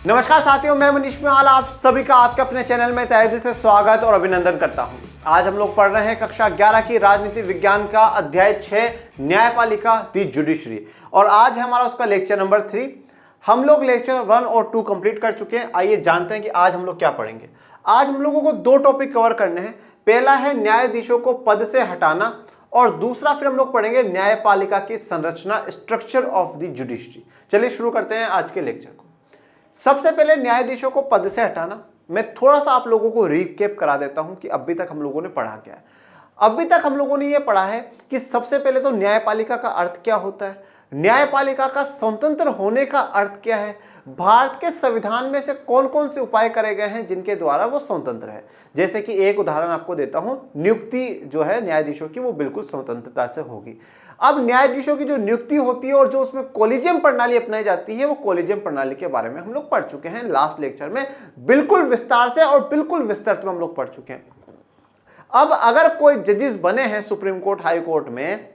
नमस्कार साथियों, मैं मनीष मेवाला आप सभी का आपके अपने चैनल में तहे दिल से स्वागत और अभिनंदन करता हूं। आज हम लोग पढ़ रहे हैं कक्षा 11 की राजनीति विज्ञान का अध्याय 6 न्यायपालिका दी जुडिशरी और आज है हमारा उसका लेक्चर नंबर 3। हम लोग लेक्चर 1 और 2 कंप्लीट कर चुके हैं। आइए जानते हैं कि आज हम लोग क्या पढ़ेंगे। आज हम लोगों को 2 टॉपिक कवर करने हैं। पहला है न्यायाधीशों को पद से हटाना और दूसरा फिर हम लोग पढ़ेंगे न्यायपालिका की संरचना, स्ट्रक्चर ऑफ द जुडिशरी। चलिए शुरू करते हैं आज के लेक्चर को। सबसे पहले न्यायाधीशों को पद से हटाना। मैं थोड़ा सा आप लोगों को रिकैप करा देता हूं कि अभी तक हम लोगों ने पढ़ा क्या है। अभी तक हम लोगों ने यह पढ़ा है कि सबसे पहले तो न्यायपालिका का अर्थ क्या होता है, न्यायपालिका का स्वतंत्र होने का अर्थ क्या है, भारत के संविधान में से कौन कौन से उपाय करे गए हैं जिनके द्वारा वो स्वतंत्र है। जैसे कि एक उदाहरण आपको देता हूं, नियुक्ति जो है न्यायाधीशों की वो बिल्कुल स्वतंत्रता से होगी। अब न्यायाधीशों की जो नियुक्ति होती है और जो उसमें कॉलेजियम प्रणाली अपनाई जाती है, वो कॉलेजियम प्रणाली के बारे में हम लोग पढ़ चुके हैं लास्ट लेक्चर में, बिल्कुल विस्तार से और बिल्कुल विस्तृत में हम लोग पढ़ चुके हैं। अब अगर कोई जजेस बने हैं सुप्रीम कोर्ट, हाई कोर्ट में,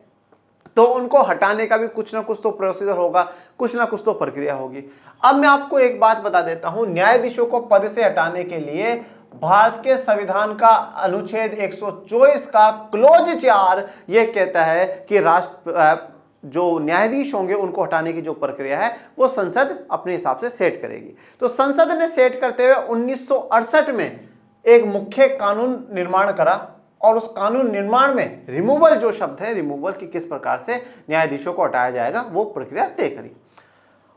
तो उनको हटाने का भी कुछ ना कुछ तो प्रोसीजर होगा, कुछ ना कुछ तो प्रक्रिया होगी। अब मैं आपको एक बात बता देता हूं, न्यायाधीशों को पद से हटाने के लिए भारत के संविधान का अनुच्छेद 124 का क्लोज 4 यह कहता है कि जो न्यायाधीश होंगे उनको हटाने की जो प्रक्रिया है वो संसद अपने हिसाब से सेट करेगी। तो संसद ने सेट करते हुए 1968 में एक मुख्य कानून निर्माण करा और उस कानून निर्माण में रिमूवल जो शब्द है, रिमूवल की किस प्रकार से न्यायाधीशों को हटाया जाएगा वो प्रक्रिया तय करी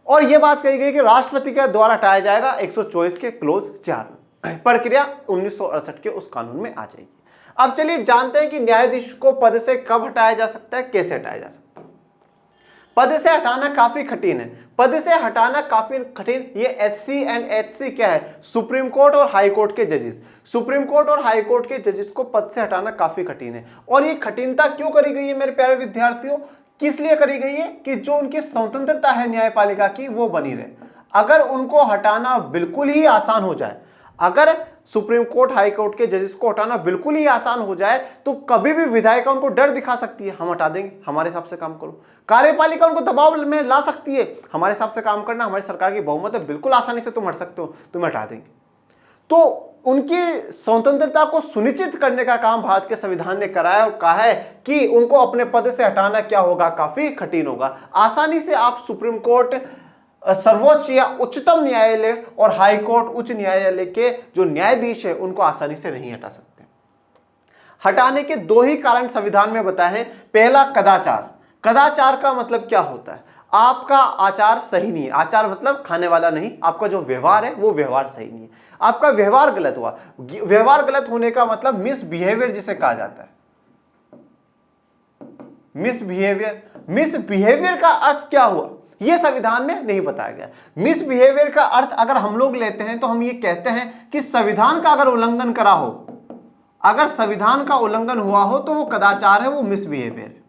और यह बात कही गई कि राष्ट्रपति के द्वारा हटाया जाएगा 124 के क्लोज 4 में। प्रक्रिया 1968 के उस कानून में आ जाएगी। अब चलिए जानते हैं कि न्यायाधीश को पद से कब हटाया जा सकता है, कैसे हटाया जा सकता है। पद से हटाना काफी कठिन है। पद से हटाना काफी कठिन, ये SC एंड HC क्या है, सुप्रीम कोर्ट और हाई कोर्ट के जजेस, सुप्रीम कोर्ट और हाई कोर्ट के जजेस को पद से हटाना काफी कठिन है। और ये कठिनता क्यों करी गई है मेरे प्यारे विद्यार्थियों, किस लिए करी गई है कि जो उनकी स्वतंत्रता है न्यायपालिका की वो बनी रहे। अगर उनको हटाना बिल्कुल ही आसान हो जाए, अगर सुप्रीम कोर्ट हाई कोर्ट के जजेस को हटाना बिल्कुल ही आसान हो जाए तो कभी भी विधायिका उनको डर दिखा सकती है, हम हटा देंगे, हमारे हिसाब से काम करो। कार्यपालिका उनको दबाव में ला सकती है, हमारे हिसाब से काम करना, हमारी सरकार की बहुमत है, बिल्कुल आसानी से तुम हट सकते हो, तुम्हें हटा देंगे। तो उनकी स्वतंत्रता को सुनिश्चित करने का काम भारत के संविधान ने कराया और कहा है कि उनको अपने पद से हटाना क्या होगा, काफी कठिन होगा। आसानी से आप सुप्रीम कोर्ट, सर्वोच्च या उच्चतम न्यायालय और हाई कोर्ट, उच्च न्यायालय के जो न्यायाधीश है उनको आसानी से नहीं हटा सकते। हटाने के 2 ही कारण संविधान में बताए हैं। पहला, कदाचार। कदाचार का मतलब क्या होता है, आपका आचार सही नहीं है, आचार मतलब खाने वाला नहीं, आपका जो व्यवहार है वो व्यवहार सही नहीं है, आपका व्यवहार गलत हुआ। व्यवहार गलत होने का मतलब मिसबिहेवियर जिसे कहा जाता है, मिसबिहेवियर। मिसबिहेवियर का अर्थ क्या हुआ यह संविधान में नहीं बताया गया। मिसबिहेवियर का अर्थ अगर हम लोग लेते हैं तो हम ये कहते हैं कि संविधान का अगर उल्लंघन करा हो, अगर संविधान का उल्लंघन हुआ हो तो वो कदाचार है, वो मिसबिहेवियर।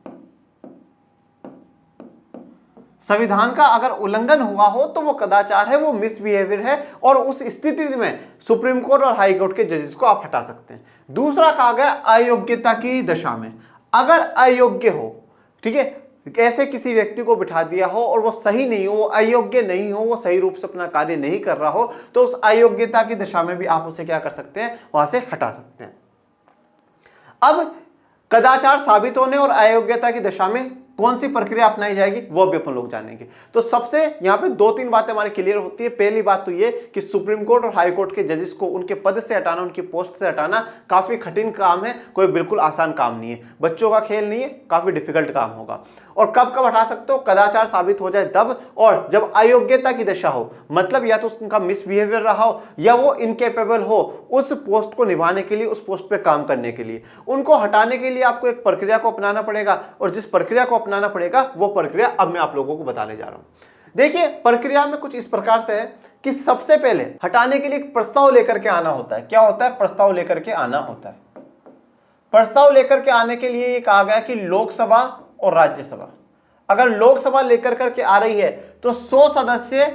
संविधान का अगर उल्लंघन हुआ हो तो वो कदाचार है, वो मिसबिहेवियर है और उस स्थिति में सुप्रीम कोर्ट और हाई कोर्ट के जजेस को आप हटा सकते हैं। दूसरा कहा गया अयोग्यता की दशा में, अगर अयोग्य हो, ठीक है, ऐसे किसी व्यक्ति को बिठा दिया हो और वो सही नहीं हो, वो अयोग्य नहीं हो, वो सही रूप से अपना कार्य नहीं कर रहा हो, तो उस अयोग्यता की दशा में भी आप उसे क्या कर सकते हैं, वहां से हटा सकते हैं। अब कदाचार साबित होने और अयोग्यता की दशा में कौन सी प्रक्रिया अपनाई जाएगी वो भी अपन लोग जानेंगे। तो सबसे यहां पे 2-3 बातें हमारी क्लियर होती है। पहली बात तो ये कि सुप्रीम कोर्ट और हाई कोर्ट के जजेस को उनके पद से हटाना, उनकी पोस्ट से हटाना काफी कठिन काम है, कोई बिल्कुल आसान काम नहीं है, बच्चों का खेल नहीं है, काफी डिफिकल्ट काम होगा। और कब कब हटा सकते हो, कदाचार साबित हो जाए तब, और जब अयोग्यता की दशा हो, मतलब या तो उनका मिसबिहेवियर रहा हो या वो इनकेपेबल हो उस पोस्ट को निभाने के लिए, उस पोस्ट पे काम करने के लिए। उनको हटाने के लिए आपको एक प्रक्रिया को अपनाना पड़ेगा और जिस प्रक्रिया को अपनाना पड़ेगा वो प्रक्रिया अब मैं आप लोगों को बताने जा रहा हूं। देखिए, प्रक्रिया में कुछ इस प्रकार से है कि सबसे पहले हटाने के लिए एक प्रस्ताव लेकर के आना होता है। क्या होता है, प्रस्ताव लेकर के आना होता है। प्रस्ताव लेकर के आने के लिए ये कहा गया कि लोकसभा और राज्यसभा, अगर लोकसभा लेकर करके आ रही है तो 100 सदस्य,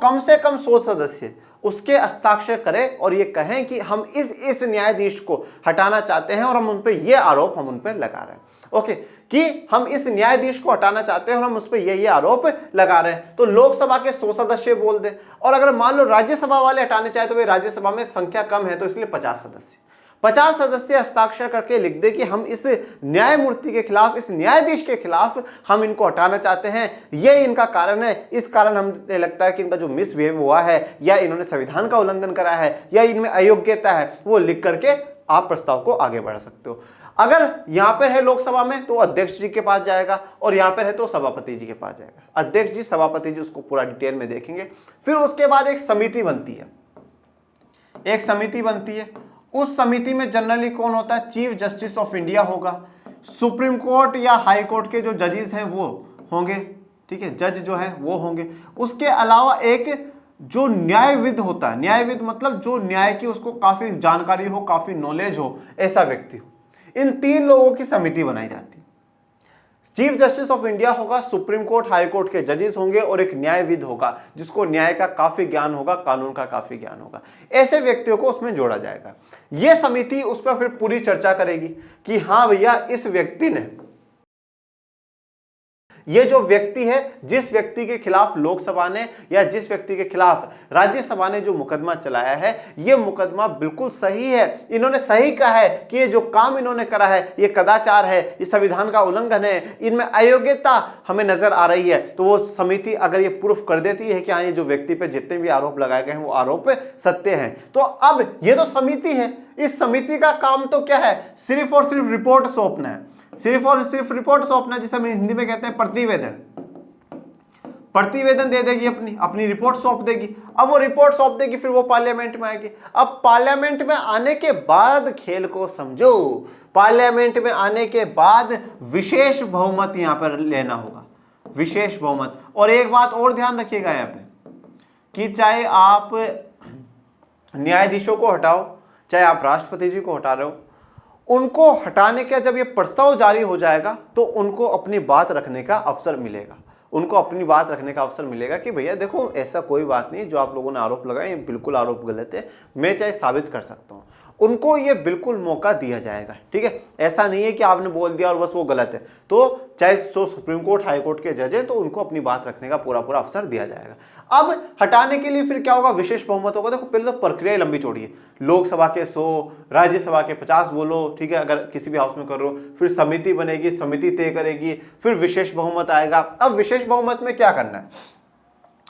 कम से कम 100 सदस्य उसके हस्ताक्षर करें और ये कहें कि हम इस न्यायाधीश को हटाना चाहते हैं और हम उन पे ये आरोप हम उन पे लगा रहे हैं। ओके, कि हम इस न्यायाधीश को हटाना चाहते हैं और हम उस पर ये आरोप लगा रहे हैं। तो लोकसभा के 100 सदस्य बोल दे, और अगर मान लो राज्यसभा वाले हटाने चाहे तो भाई राज्यसभा में संख्या कम है तो इसलिए 50 सदस्य हस्ताक्षर करके लिख दे कि हम इस न्यायमूर्ति के खिलाफ, इस न्यायाधीश के खिलाफ हम इनको हटाना चाहते हैं, ये इनका कारण है, इस कारण हमें लगता है कि इनका जो मिसबिहेव हुआ है या इन्होंने संविधान का उल्लंघन करा है या इनमें अयोग्यता है, वो लिख करके आप प्रस्ताव को आगे बढ़ा सकते हो। अगर यहां पर है लोकसभा में तो अध्यक्ष जी के पास जाएगा, और यहां पर है तो सभापति जी के पास जाएगा। अध्यक्ष जी, सभापति जी उसको पूरा डिटेल में देखेंगे। फिर उसके बाद एक समिति बनती है, एक समिति बनती है। उस समिति में जनरली कौन होता है? चीफ जस्टिस ऑफ इंडिया होगा। सुप्रीम कोर्ट या हाई कोर्ट के जो जजेस हैं वो होंगे, ठीक है, जज जो है वो होंगे। उसके अलावा एक जो न्यायविद होता है, न्यायविद मतलब जो न्याय की उसको काफी जानकारी हो, काफी नॉलेज हो, ऐसा व्यक्ति हो। इन 3 लोगों की समिति बनाई जाती है। चीफ जस्टिस ऑफ इंडिया होगा, सुप्रीम कोर्ट हाई कोर्ट के जजेस होंगे, और एक न्यायविद होगा जिसको न्याय का काफी ज्ञान होगा, कानून का काफी ज्ञान होगा। ऐसे व्यक्तियों को उसमें जोड़ा जाएगा। यह समिति उस पर फिर पूरी चर्चा करेगी कि हाँ भैया, इस व्यक्ति ने, ये जो व्यक्ति है, जिस व्यक्ति के खिलाफ लोकसभा ने या जिस व्यक्ति के खिलाफ राज्यसभा ने जो मुकदमा चलाया है, ये मुकदमा बिल्कुल सही है। इन्होंने सही कहा है कि ये जो काम इन्होंने करा है ये कदाचार है, ये संविधान का उल्लंघन है, इनमें अयोग्यता हमें नजर आ रही है। तो वो समिति अगर ये प्रूफ कर देती है कि हाँ, ये जो व्यक्ति पे जितने भी आरोप लगाए गए हैं वो आरोप सत्य हैं, तो अब ये तो समिति है, इस समिति का काम तो क्या है? सिर्फ और सिर्फ रिपोर्ट सौंपना है, सिर्फ और सिर्फ रिपोर्ट सौंपना, जिसे हम हिंदी में कहते हैं प्रतिवेदन। प्रतिवेदन दे देगी, अपनी रिपोर्ट सौंप देगी। अब वो रिपोर्ट सौंप देगी, फिर वो पार्लियामेंट में आएगी। अब पार्लियामेंट में आने के बाद खेल को समझो, पार्लियामेंट में आने के बाद विशेष बहुमत यहां पर लेना होगा, विशेष बहुमत। और एक बात और ध्यान रखिएगा यहाँ पे कि चाहे आप न्यायाधीशों को हटाओ, चाहे आप राष्ट्रपति जी को हटा रहे हो, उनको हटाने का जब ये प्रस्ताव जारी हो जाएगा तो उनको अपनी बात रखने का अवसर मिलेगा, उनको अपनी बात रखने का अवसर मिलेगा कि भैया देखो, ऐसा कोई बात नहीं, जो आप लोगों ने आरोप लगाए ये बिल्कुल आरोप गलत है, मैं चाहे साबित कर सकता हूं। उनको ये बिल्कुल मौका दिया जाएगा, ठीक है। ऐसा नहीं है कि आपने बोल दिया और बस वो गलत है, तो चाहे जो सुप्रीम कोर्ट हाई कोर्ट के जज हैं तो उनको अपनी बात रखने का पूरा अवसर दिया जाएगा। अब हटाने के लिए फिर क्या होगा? विशेष बहुमत होगा। देखो, पहले तो प्रक्रिया लंबी चौड़ी है, लोकसभा के 100, राज्यसभा के 50 बोलो, ठीक है, अगर किसी भी हाउस में कर रहे हो, फिर समिति बनेगी, समिति तय करेगी, फिर विशेष बहुमत आएगा। अब विशेष बहुमत में क्या करना है?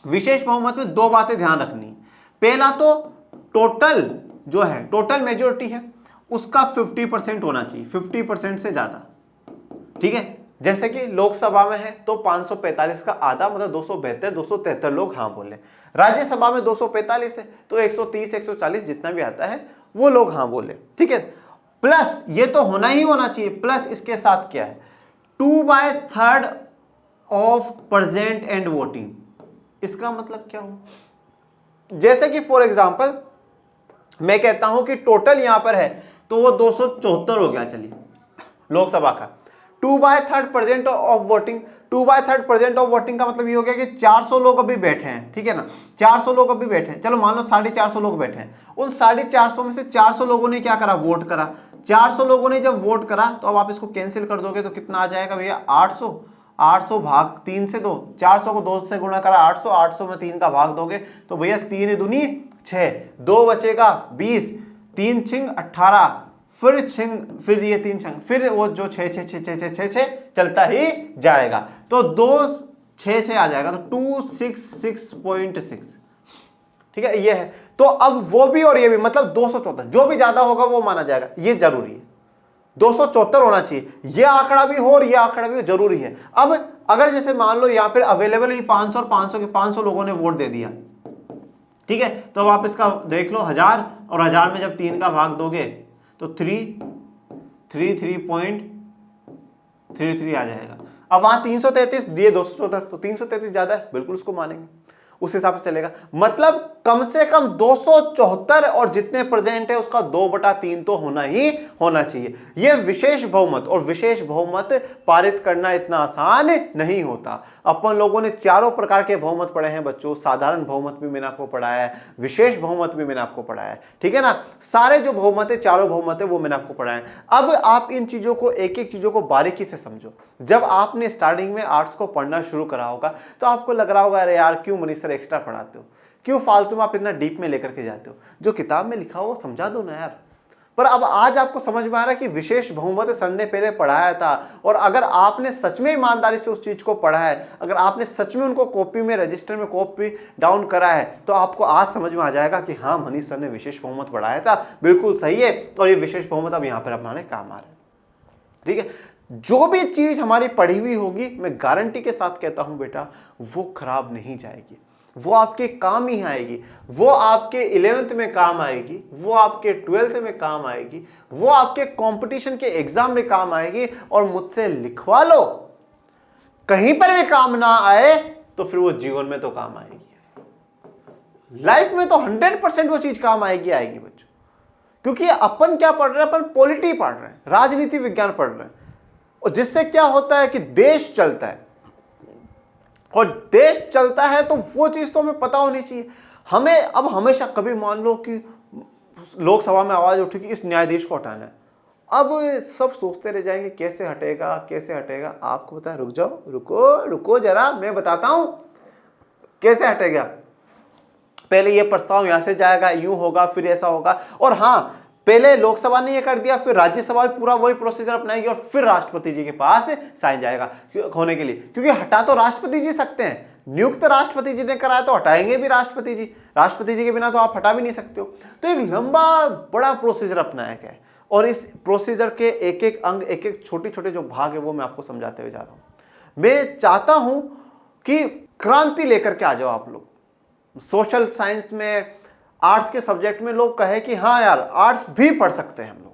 विशेष बहुमत में 2 बातें ध्यान रखनी। पहला तो टोटल जो है, टोटल मेजोरिटी है उसका 50% होना चाहिए, 50% से ज्यादा, ठीक है। जैसे कि लोकसभा में है तो 545 का आधा, मतलब 273 लोग हाँ बोले। राज्यसभा में 245 है तो 130 140 जितना भी आता है वो लोग हाँ बोले, ठीक है। प्लस ये तो होना ही होना चाहिए, प्लस इसके साथ क्या है? 2/3 ऑफ प्रेजेंट एंड वोटिंग। इसका मतलब क्या हो? जैसे कि फॉर एग्जाम्पल मैं कहता हूं कि टोटल यहां पर है तो वो 274 हो गया, चलिए, लोकसभा का 2/3% ऑफ वोटिंग। 2/3% ऑफ वोटिंग का मतलब ये हो गया कि 400 लोग अभी बैठे हैं, ठीक है ना, 400 लोग अभी बैठे हैं। चलो मान लो 450 लोग बैठे हैं, उन 450 में से 400 लोगों ने क्या करा? वोट करा। 400 लोगों ने जब वोट करा तो अब आप इसको कैंसिल कर दोगे तो कितना आ जाएगा भैया? 800 भाग 3 से 2, 400 को 2 से गुणा करा 800, 800 में 3 का भाग दोगे तो भैया 3 दूनी 6, 2 बचेगा 20, 3 छिंग 18, फिर ये 3 छिंग, फिर वो जो 6 चलता ही जाएगा, तो 2 6 आ जाएगा, तो 266.6, ठीक है, ये है। तो अब वो भी और ये भी, मतलब 274, जो भी ज्यादा होगा वो माना जाएगा, ये जरूरी है। 274 होना चाहिए, ये आंकड़ा भी हो और ये आंकड़ा भी जरूरी है। अब अगर जैसे मान लो यहाँ पर अवेलेबल ही 500 और 500 के 500 लोगों ने वोट दे दिया, ठीक है, तो अब आप इसका देख लो, 1000 और 1000 में जब 3 का भाग दोगे तो 333.33 आ जाएगा। अब वहां 333 दिए 274, तो 333 ज्यादा है, बिल्कुल उसको मानेंगे। उस हिसाब से चलेगा। मतलब कम से कम 274 और जितने प्रेजेंट है उसका 2/3 तो होना ही होना चाहिए। यह विशेष बहुमत, और विशेष बहुमत पारित करना इतना आसान नहीं होता। अपन लोगों ने चारों प्रकार के बहुमत पढ़े हैं बच्चों। साधारण बहुमत भी मैंने आपको पढ़ाया है, विशेष बहुमत भी मैंने आपको पढ़ाया है, ठीक है ना। सारे जो बहुमत है, चारों बहुमत है, वो मैंने आपको पढ़ाया है। अब आप इन चीजों को, एक एक चीजों को बारीकी से समझो। जब आपने स्टार्टिंग में आर्ट्स को पढ़ना शुरू करा होगा तो आपको लग रहा होगा अरे यार क्यों मनीष सर एक्स्ट्रा पढ़ाते हो, क्यों फालतू में आप इतना डीप में लेकर के जाते हो, जो किताब में लिखा हो वो समझा दो ना यार। पर अब आज आपको समझ में आ रहा है कि विशेष बहुमत सर ने पहले पढ़ाया था, और अगर आपने सच में ईमानदारी से उस चीज को पढ़ा है, अगर आपने सच में उनको कॉपी में, रजिस्टर में कॉपी डाउन करा है, तो आपको आज समझ में आ जाएगा कि हाँ मनीष सर ने विशेष बहुमत पढ़ाया था, बिल्कुल सही है, और ये विशेष बहुमत अब यहां पर अपनाने काम आ रहा है। ठीक है, जो भी चीज हमारी पढ़ी हुई होगी, मैं गारंटी के साथ कहता हूं बेटा, वो खराब नहीं जाएगी, वो आपके काम ही आएगी। वो आपके 11th में काम आएगी, वो आपके 12th में काम आएगी, वो आपके कंपटीशन के एग्जाम में काम आएगी। और मुझसे लिखवा लो, कहीं पर भी काम ना आए तो फिर वो जीवन में तो काम आएगी, लाइफ में तो 100% वो चीज काम आएगी आएगी बच्चों। क्योंकि अपन क्या पढ़ रहे हैं, अपन पॉलिटी पढ़ रहे हैं, राजनीति विज्ञान पढ़ रहे हैं, और जिससे क्या होता है कि देश चलता है, और देश चलता है तो वो चीज तो हमें पता होनी चाहिए। हमें अब हमेशा, कभी मान लो कि लोकसभा में आवाज उठी कि इस न्यायाधीश को हटाना है, अब सब सोचते रह जाएंगे कैसे हटेगा कैसे हटेगा। आपको पता है, रुक जाओ, रुको जरा, मैं बताता हूं कैसे हटेगा। पहले ये प्रस्ताव यहां से जाएगा, यूं होगा, फिर ऐसा होगा, और हाँ पहले लोकसभा ने ये कर दिया, फिर राज्यसभा पूरा वही प्रोसीजर अपनाएगी, और फिर राष्ट्रपति जी के पास साइन जाएगा होने के लिए। क्योंकि हटा तो राष्ट्रपति जी सकते हैं, नियुक्त राष्ट्रपति जी ने कराया तो हटाएंगे भी राष्ट्रपति जी। राष्ट्रपति जी के बिना तो आप हटा भी नहीं सकते हो। तो एक लंबा बड़ा प्रोसीजर अपनाया गया है, और इस प्रोसीजर के एक एक अंग, एक एक छोटे छोटे जो भाग है, वो मैं आपको समझाते हुए जा रहा हूं। मैं चाहता हूं कि क्रांति लेकर के आ जाओ आप लोग। सोशल साइंस में, आर्ट्स के सब्जेक्ट में लोग कहे कि हाँ यार आर्ट्स भी पढ़ सकते हैं हम लोग,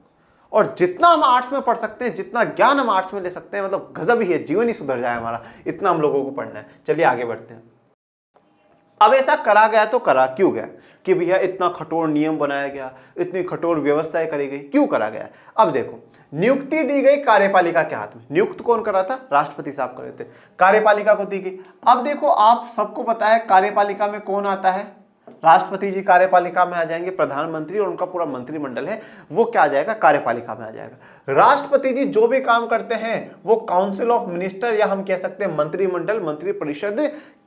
और जितना हम आर्ट्स में पढ़ सकते हैं, जितना ज्ञान हम आर्ट्स में ले सकते हैं, मतलब गजब ही है, जीवन ही सुधर जाए हमारा, इतना हम लोगों को पढ़ना है। चलिए आगे बढ़ते हैं। अब ऐसा करा गया तो करा क्यों गया कि भैया इतना कठोर नियम बनाया गया, इतनी कठोर व्यवस्थाएं करी गई, क्यों करा गया? अब देखो, नियुक्ति दी गई कार्यपालिका के हाथ में। नियुक्त कौन कर रहा था? राष्ट्रपति साहब कर रहे थे। कार्यपालिका को दी गई। अब देखो, आप सबको पता है कार्यपालिका में कौन आता है? राष्ट्रपति जी कार्यपालिका में आ जाएंगे, प्रधानमंत्री और उनका पूरा मंत्रिमंडल है वो क्या आ जाएगा? कार्यपालिका में आ जाएगा। राष्ट्रपति जी जो भी काम करते हैं वो काउंसिल ऑफ मिनिस्टर, या हम कह सकते हैं मंत्रिमंडल, मंत्री परिषद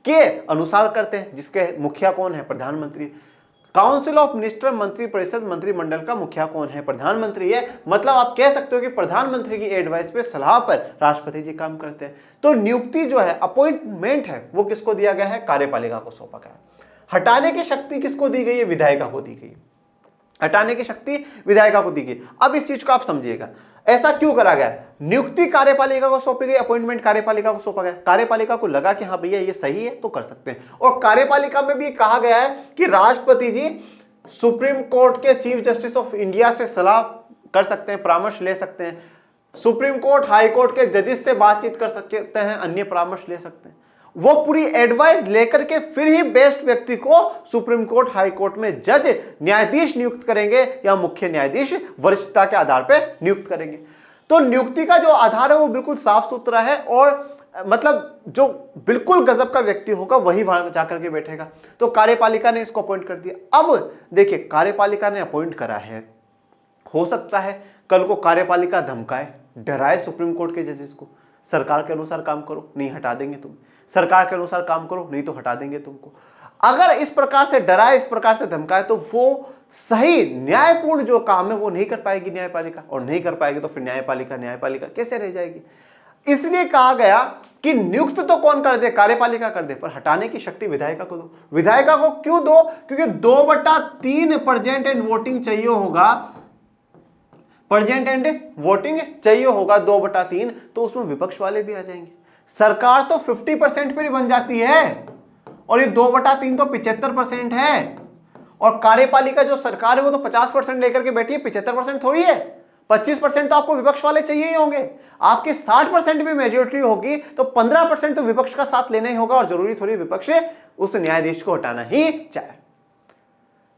के अनुसार करते हैं, जिसके मुखिया कौन है? प्रधानमंत्री। काउंसिल ऑफ मिनिस्टर, मंत्री परिषद, मंत्रिमंडल का मुखिया कौन है? प्रधानमंत्री है। मतलब आप कह सकते हो कि प्रधानमंत्री की एडवाइस पे, सलाह पर राष्ट्रपति जी काम करते हैं। तो नियुक्ति जो है, अपॉइंटमेंट है, वो किसको दिया गया है? कार्यपालिका को सौंपा गया है। हटाने की शक्ति किसको दी गई है? विधायिका को दी गई। हटाने की शक्ति विधायिका को दी गई। अब इस चीज को आप समझिएगा, ऐसा क्यों करा गया? नियुक्ति कार्यपालिका को सौंपी गई, अपॉइंटमेंट कार्यपालिका को सौंपा गया। कार्यपालिका को लगा कि हाँ भैया ये सही है तो कर सकते हैं। और कार्यपालिका में भी कहा गया है कि राष्ट्रपति जी सुप्रीम कोर्ट के चीफ जस्टिस ऑफ इंडिया से सलाह कर सकते हैं, परामर्श ले सकते हैं। सुप्रीम कोर्ट, हाई कोर्ट के जजेस से बातचीत कर सकते हैं, अन्य परामर्श ले सकते हैं। वो पूरी एडवाइस लेकर के फिर ही बेस्ट व्यक्ति को सुप्रीम कोर्ट, हाई कोर्ट में जज, न्यायाधीश नियुक्त करेंगे, या मुख्य न्यायाधीश वरिष्ठता के आधार पर नियुक्त करेंगे। तो नियुक्ति का जो आधार है वो बिल्कुल साफ सुथरा है, और मतलब जो बिल्कुल गजब का व्यक्ति होगा वही वहां जाकर के बैठेगा। तो कार्यपालिका ने इसको अपॉइंट कर दिया। अब देखिए, कार्यपालिका ने अपॉइंट करा है, हो सकता है कल को कार्यपालिका धमकाए, डराए सुप्रीम कोर्ट के जजेस को, सरकार के अनुसार काम करो नहीं हटा देंगे तुम, सरकार के अनुसार काम करो नहीं तो हटा देंगे तुमको। अगर इस प्रकार से डराए, इस प्रकार से धमकाए, तो वो सही न्यायपूर्ण जो काम है वो नहीं कर पाएगी न्यायपालिका, और नहीं कर पाएगी तो फिर न्यायपालिका कैसे रह जाएगी? इसलिए कहा गया कि नियुक्त तो कौन कर दे? कार्यपालिका कर दे, पर हटाने की शक्ति विधायिका को दो। विधायिका को क्यों दो? क्योंकि 2/3 प्रेजेंट एंड वोटिंग चाहिए होगा, प्रेजेंट एंड वोटिंग चाहिए होगा 2/3, तो उसमें विपक्ष वाले भी आ जाएंगे। सरकार तो 50% पर ही बन जाती है, और ये 2/3 तो 75% है। और कार्यपालिका जो सरकार है वो तो 50% लेकर के बैठी है, 75% थोड़ी है। 25% तो आपको विपक्ष वाले चाहिए ही होंगे। आपकी 60% भी मेजोरिटी होगी तो 15% तो विपक्ष का साथ लेना ही होगा, और जरूरी थोड़ी विपक्ष उस न्यायाधीश को हटाना ही चाहे।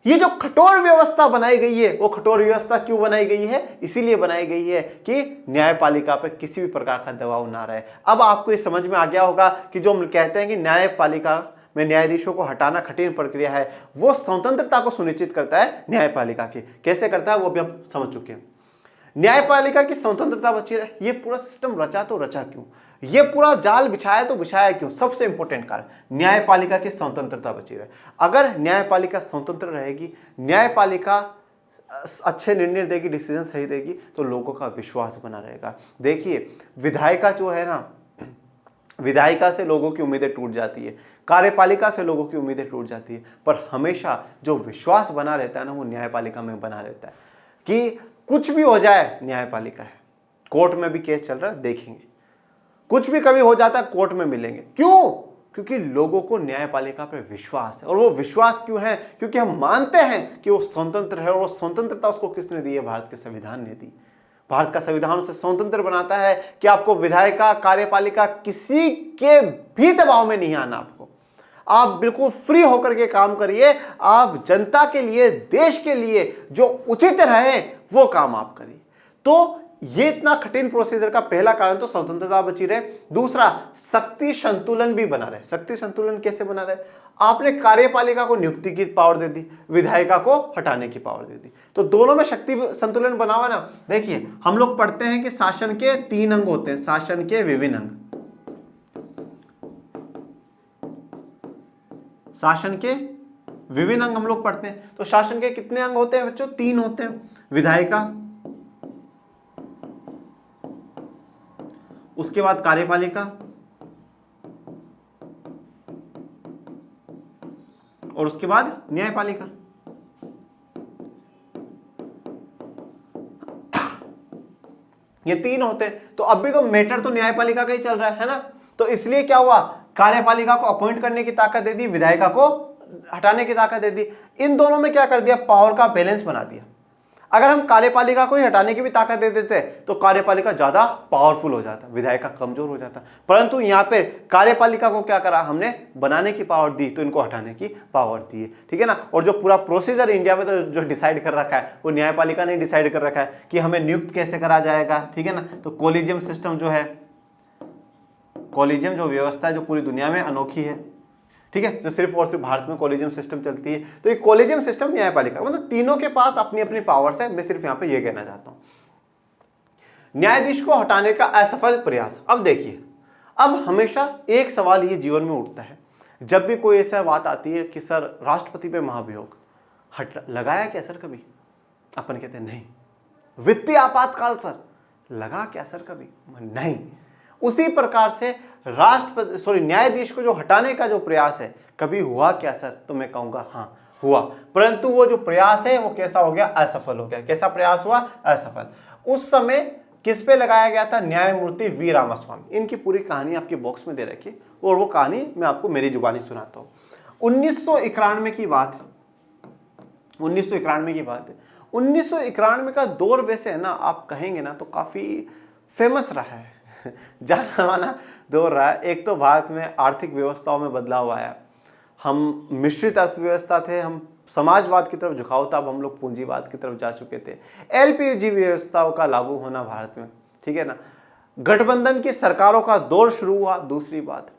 ये जो कठोर व्यवस्था बनाई गई है, वो कठोर व्यवस्था क्यों बनाई गई है? इसीलिए बनाई गई है कि न्यायपालिका पर किसी भी प्रकार का दबाव ना रहे। अब आपको ये समझ में आ गया होगा कि जो हम कहते हैं कि न्यायपालिका में न्यायाधीशों को हटाना कठिन प्रक्रिया है, वो स्वतंत्रता को सुनिश्चित करता है न्यायपालिका की। कैसे करता है वो भी हम समझ चुके हैं। न्यायपालिका की स्वतंत्रता बची रहे, ये पूरा सिस्टम रचा तो रचा क्यों, ये पूरा जाल बिछाया तो बिछाया क्यों? सबसे इंपॉर्टेंट कारण, न्यायपालिका की स्वतंत्रता बची रहे। अगर न्यायपालिका स्वतंत्र रहेगी, न्यायपालिका अच्छे निर्णय देगी, डिसीजन सही देगी, तो लोगों का विश्वास बना रहेगा। देखिए विधायिका जो है ना, विधायिका से लोगों की उम्मीदें टूट जाती है, कार्यपालिका से लोगों की उम्मीदें टूट जाती है, पर हमेशा जो विश्वास बना रहता है ना, वो न्यायपालिका में बना रहता है कि कुछ भी हो जाए न्यायपालिका है। कोर्ट में भी केस चल रहा है, देखेंगे, कुछ भी कभी हो जाता है कोर्ट में मिलेंगे। क्यों? क्योंकि लोगों को न्यायपालिका पर विश्वास है। और वो विश्वास क्यों है? क्योंकि हम मानते हैं कि वो स्वतंत्र है, और वो स्वतंत्रता उसको किसने दी है? भारत के संविधान ने दी। भारत का संविधान उसे स्वतंत्र बनाता है कि आपको विधायिका, कार्यपालिका किसी के भी दबाव में नहीं आना। आप बिल्कुल फ्री होकर के काम करिए, आप जनता के लिए, देश के लिए जो उचित रहे वो काम आप करिए। तो ये इतना कठिन प्रोसीजर का पहला कारण तो स्वतंत्रता बची रहे। दूसरा, शक्ति संतुलन भी बना रहे। शक्ति संतुलन कैसे बना रहे? आपने कार्यपालिका को नियुक्ति की पावर दे दी, विधायिका को हटाने की पावर दे दी, तो दोनों में शक्ति संतुलन बना हुआ ना। देखिए हम लोग पढ़ते हैं कि शासन के 3 अंग होते हैं, शासन के विभिन्न अंग। शासन के विभिन्न अंग हम लोग पढ़ते हैं, तो शासन के कितने अंग होते हैं बच्चों? 3 होते हैं। विधायिका, उसके बाद कार्यपालिका, और उसके बाद न्यायपालिका। ये 3 होते हैं। तो अभी तो मैटर तो न्यायपालिका का ही चल रहा है ना, तो इसलिए क्या हुआ, कार्यपालिका को अपॉइंट करने की ताकत दे दी, विधायिका को हटाने की ताकत दे दी। इन दोनों में क्या कर दिया, पावर का बैलेंस बना दिया। अगर हम कार्यपालिका को ही हटाने की भी ताकत दे देते तो कार्यपालिका ज्यादा पावरफुल हो जाता, विधायिका कमजोर हो जाता। परंतु यहाँ पे कार्यपालिका को क्या करा, हमने बनाने की पावर दी, तो इनको हटाने की पावर दी है, ठीक है ना। और जो पूरा प्रोसीजर इंडिया में तो जो डिसाइड कर रखा है वो न्यायपालिका ने डिसाइड कर रखा है कि हमें नियुक्त कैसे करा जाएगा, ठीक है ना। तो कोलिजियम सिस्टम जो है, कॉलेजियम जो व्यवस्था है जो पूरी दुनिया में अनोखी है, ठीक है, जो सिर्फ और सिर्फ भारत में कॉलेजियम सिस्टम चलती है। तो ये कॉलेजियम सिस्टम न्यायपालिका, मतलब तीनों के पास अपनी अपनी पावर्स है। मैं सिर्फ यहां पे ये कहना चाहता हूं, न्यायाधीश को हटाने का असफल प्रयास। अब देखिए, अब हमेशा एक सवाल ये जीवन में उठता है, जब भी कोई ऐसा बात आती है कि सर राष्ट्रपति पे महाभियोग लगाया क्या सर कभी? अपन कहते हैं नहीं। वित्तीय आपातकाल सर लगा क्या सर कभी? नहीं। उसी प्रकार से न्यायाधीश को जो हटाने का जो प्रयास है कभी हुआ क्या सर? तो मैं कहूंगा हाँ हुआ, परंतु वो जो प्रयास है वो कैसा हो गया? असफल हो गया। कैसा प्रयास हुआ? असफल। उस समय किस पे लगाया गया था? न्यायमूर्ति वी रामास्वामी। इनकी पूरी कहानी आपके बॉक्स में दे रखी है और वो कहानी मैं आपको मेरी जुबानी सुनाता हूँ। 1991 की बात है, 1991 की बात है। 1991 का दौर वैसे है ना, आप कहेंगे ना तो काफी फेमस रहा है, जाना माना दौर रहा है। एक तो भारत में आर्थिक व्यवस्थाओं में बदलाव आया, हम मिश्रित अर्थव्यवस्था थे, हम समाजवाद की तरफ झुकाव था, अब हम लोग पूंजीवाद की तरफ जा चुके थे। एलपीजी व्यवस्थाओं का लागू होना भारत में, ठीक है ना। गठबंधन की सरकारों का दौर शुरू हुआ, दूसरी बात।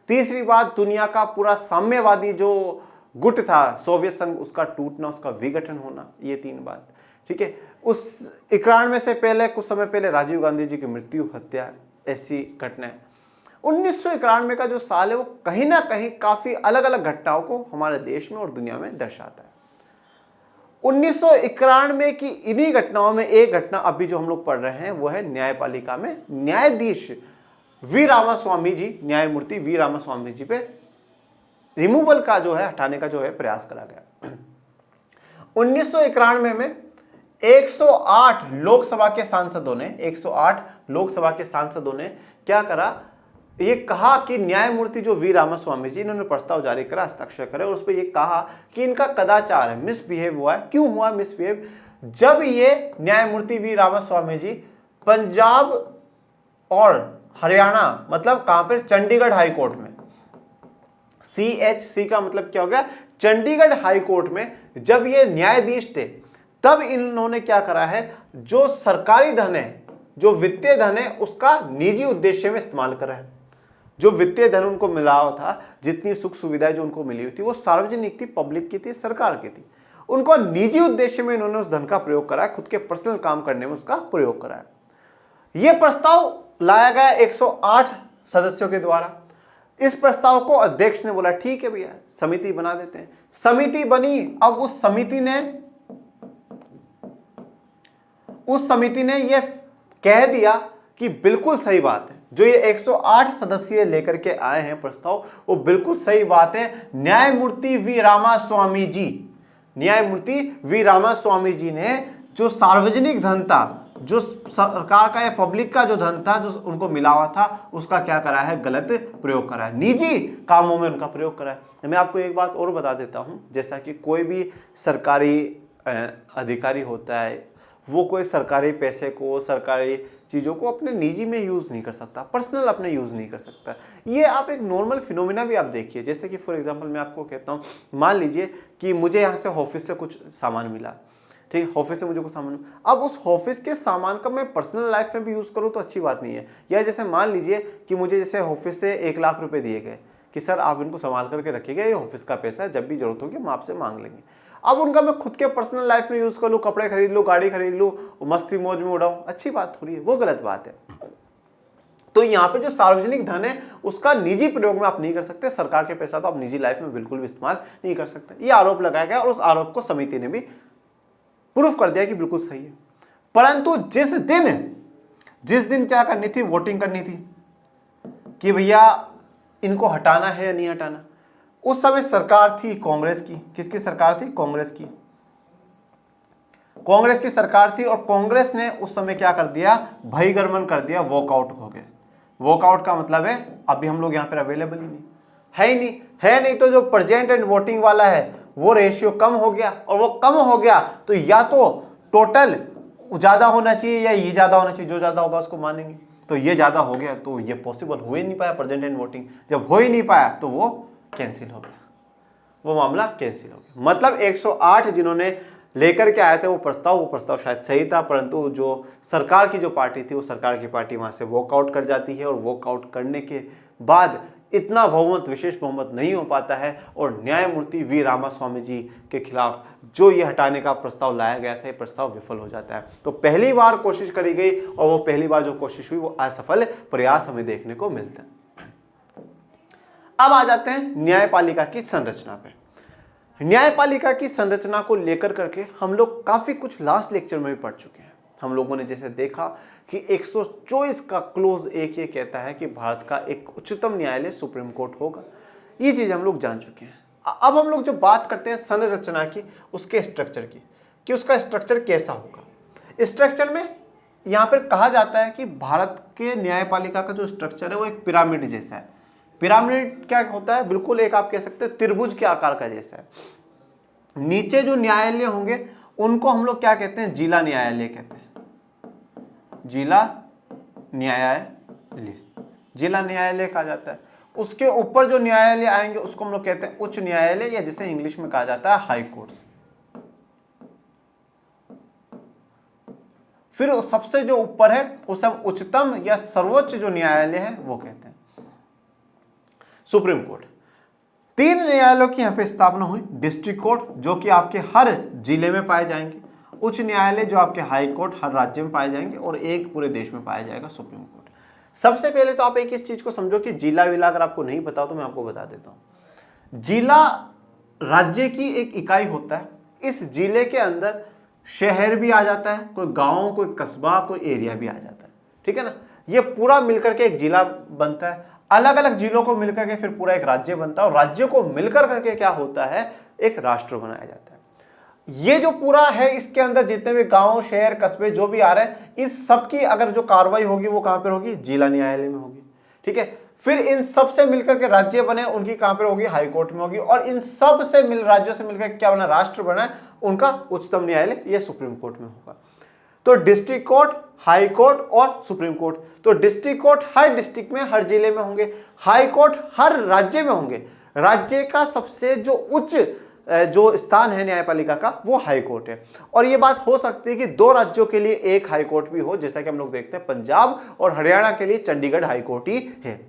तीसरी बात, दुनिया का पूरा साम्यवादी जो गुट था सोवियत संघ, उसका टूटना, उसका विघटन होना, ये 3 बात, ठीक है। उस 91 से पहले, कुछ समय पहले राजीव गांधी जी की मृत्यु, हत्या, ऐसी घटनाएं। 1991 का जो साल है वो कहीं ना कहीं काफी अलग अलग घटनाओं को हमारे देश में और दुनिया में दर्शाता है। 1991 की इन्हीं घटनाओं में एक घटना अभी जो हम लोग पढ़ रहे हैं वो है न्यायपालिका में न्यायाधीश वी रामास्वामी जी, न्यायमूर्ति वी रामास्वामी जी पे रिमूवल का जो है, हटाने का जो है प्रयास करा गया। 1991 में 108 लोकसभा के सांसदों ने, 108 लोकसभा के सांसदों ने क्या करा, ये कहा कि न्यायमूर्ति जो वी रामास्वामी जी, इन्होंने प्रस्ताव जारी करा, हस्ताक्षर करे और उस पर ये कहा कि इनका कदाचार है, मिसबिहेव हुआ है। क्यों हुआ मिसबिहेव? जब ये न्यायमूर्ति वी रामास्वामी जी पंजाब और हरियाणा, मतलब कहां पर, चंडीगढ़ हाई कोर्ट में, CHC का मतलब क्या हो गया, चंडीगढ़ हाई कोर्ट में जब ये न्यायाधीश थे, तब इन्होंने क्या करा है, जो सरकारी धन है, जो वित्तीय धन है, उसका निजी उद्देश्य में इस्तेमाल करा है। जो वित्तीय धन उनको मिला हुआ था, जितनी सुख सुविधाएं जो उनको मिली हुई थी, वो सार्वजनिक थी, पब्लिक की थी, सरकार की थी। उनको निजी उद्देश्य में इन्होंने उस धन का प्रयोग करा है, खुद के पर्सनल काम करने में उसका प्रयोग करा है। यह प्रस्ताव लाया गया 108 सदस्यों के द्वारा। इस प्रस्ताव को अध्यक्ष ने बोला ठीक है भैया, समिति बना देते हैं। समिति बनी। अब उस समिति ने यह कह दिया कि बिल्कुल सही बात है, जो ये 108 सदस्य लेकर के आए हैं प्रस्ताव, वो बिल्कुल सही बात है। न्यायमूर्ति वी रामास्वामी जी ने जो सार्वजनिक धन था, जो सरकार का या पब्लिक का जो धन था, जो उनको मिला हुआ था, उसका क्या करा है, गलत प्रयोग करा है, निजी कामों में उनका प्रयोग करा है। मैं आपको एक बात और बता देता हूं, जैसा कि कोई भी सरकारी अधिकारी होता है, वो कोई सरकारी पैसे को, सरकारी चीज़ों को अपने निजी में यूज़ नहीं कर सकता, पर्सनल अपने यूज़ नहीं कर सकता। ये आप एक नॉर्मल फिनोमिना भी आप देखिए। जैसे कि फॉर एग्जांपल मैं आपको कहता हूँ, मान लीजिए कि मुझे यहाँ से ऑफिस से कुछ सामान मिला, ठीक है, ऑफिस से मुझे कुछ सामान, अब उस ऑफिस के सामान का मैं पर्सनल लाइफ में भी यूज़ करूँ तो अच्छी बात नहीं है। या जैसे मान लीजिए कि मुझे जैसे ऑफिस से 1 लाख रुपये दिए गए कि सर आप इनको संभाल करके रखिएगा, ये ऑफिस का पैसा है, जब भी जरूरत होगी हम आपसे मांग लेंगे। अब उनका मैं खुद के पर्सनल लाइफ में यूज कर लूँ, कपड़े खरीद लूँ, गाड़ी खरीद लूँ, मस्ती मौज में उड़ाऊँ, अच्छी बात हो रही है, वो गलत बात है। तो यहाँ पे जो सार्वजनिक धन है उसका निजी प्रयोग में आप नहीं कर सकते। सरकार के पैसा तो आप निजी लाइफ में बिल्कुल भी इस्तेमाल नहीं कर सकते। ये आरोप लगाया गया और उस आरोप को समिति ने भी प्रूफ कर दिया कि बिल्कुल सही है। परंतु जिस दिन क्या करनी थी, वोटिंग करनी थी कि भैया इनको हटाना है या नहीं हटाना, उस समय सरकार थी कांग्रेस की। किसकी सरकार थी? कांग्रेस की। कांग्रेस की सरकार थी और कांग्रेस ने उस समय क्या कर दिया, बहिर्गमन कर दिया, वॉकआउट हो गए। वॉकआउट का मतलब है अभी हम लोग यहाँ पर अवेलेबल ही नहीं है नहीं तो जो प्रेजेंट एंड वोटिंग वाला है वो रेशियो कम हो गया, और वो कम हो गया तो या तो टोटल ज्यादा होना चाहिए या ये ज्यादा होना चाहिए, जो ज्यादा होगा उसको मानेंगे। तो ये ज्यादा हो गया तो ये पॉसिबल हो ही नहीं पाया प्रेजेंट एंड वोटिंग। जब हो ही नहीं पाया तो वो कैंसिल हो गया, वो मामला कैंसिल हो गया। मतलब 108 जिन्होंने लेकर के आए थे वो प्रस्ताव शायद सही था, परंतु जो सरकार की जो पार्टी थी वो सरकार की पार्टी वहां से वॉकआउट कर जाती है, और वॉकआउट करने के बाद इतना बहुमत, विशेष बहुमत नहीं हो पाता है, और न्यायमूर्ति वी रामास्वामी जी के खिलाफ जो ये हटाने का प्रस्ताव लाया गया था, ये प्रस्ताव विफल हो जाता है। तो पहली बार कोशिश करी गई और वो पहली बार जो कोशिश हुई वो असफल प्रयास हमें देखने को मिलता है। अब आ जाते हैं न्यायपालिका की संरचना पे। न्यायपालिका की संरचना को लेकर करके हम लोग काफी कुछ लास्ट लेक्चर में भी पढ़ चुके हैं। हम लोगों ने जैसे देखा कि 124 का क्लोज एक ये कहता है कि भारत का एक उच्चतम न्यायालय सुप्रीम कोर्ट होगा। ये चीज हम लोग जान चुके हैं। अब हम लोग जो बात करते हैं संरचना की, उसके स्ट्रक्चर की, कि उसका स्ट्रक्चर कैसा होगा। स्ट्रक्चर में यहाँ पर कहा जाता है कि भारत के न्यायपालिका का जो स्ट्रक्चर है वो एक पिरामिड जैसा है। पिरामिड क्या होता है? बिल्कुल एक आप कह सकते हैं त्रिभुज के आकार का जैसा है। नीचे जो न्यायालय होंगे उनको हम लोग क्या कहते हैं? जिला न्यायालय कहते हैं। जिला न्यायालय कहा जाता है। उसके ऊपर जो न्यायालय आएंगे उसको हम लोग कहते हैं उच्च न्यायालय, या जिसे इंग्लिश में कहा जाता है हाई कोर्ट्स। फिर सबसे जो ऊपर है उसे हम उच्चतम या सर्वोच्च जो न्यायालय है वो कहते हैं सुप्रीम कोर्ट। 3 न्यायालयों की यहाँ पे स्थापना हुई। डिस्ट्रिक्ट कोर्ट जो कि आपके हर जिले में पाए जाएंगे, उच्च न्यायालय जो आपके हाई कोर्ट हर राज्य में पाए जाएंगे, और एक पूरे देश में पाया जाएगा सुप्रीम कोर्ट। सबसे पहले तो आप एक इस चीज को समझो कि जिला विला अगर आपको नहीं पता तो मैं आपको बता देता हूं। जिला राज्य की एक इकाई होता है। इस जिले के अंदर शहर भी आ जाता है, कोई गांव, कोई कस्बा, कोई एरिया भी आ जाता है, ठीक है ना। ये पूरा मिलकर के एक जिला बनता है। अलग अलग जिलों को मिलकर के फिर पूरा एक राज्य बनता है, और राज्यों को मिलकर करके क्या होता है? एक राष्ट्र बनाया जाता है। ये जो पूरा है इसके अंदर जितने भी गांव, शहर, कस्बे जो भी आ रहे हैं, इस सब की अगर जो कार्रवाई होगी वो कहां पर होगी? जिला न्यायालय में होगी, ठीक है। फिर इन सब से मिलकर के राज्य बने, उनकी कहां पर होगी? हाई कोर्ट में होगी। और इन सब से राज्यों से मिलकर क्या बना? राष्ट्र बना, उनका उच्चतम न्यायालय या सुप्रीम कोर्ट में होगा। तो डिस्ट्रिक्ट कोर्ट, हाई कोर्ट और सुप्रीम कोर्ट। तो डिस्ट्रिक्ट कोर्ट हर डिस्ट्रिक्ट में, हर जिले में होंगे। हाई कोर्ट हर राज्य में होंगे। राज्य का सबसे जो उच्च जो स्थान है न्यायपालिका का वो हाई कोर्ट है। और ये बात हो सकती है कि 2 राज्यों के लिए एक हाई कोर्ट भी हो, जैसा कि हम लोग देखते हैं पंजाब और हरियाणा के लिए चंडीगढ़ हाई कोर्ट ही है।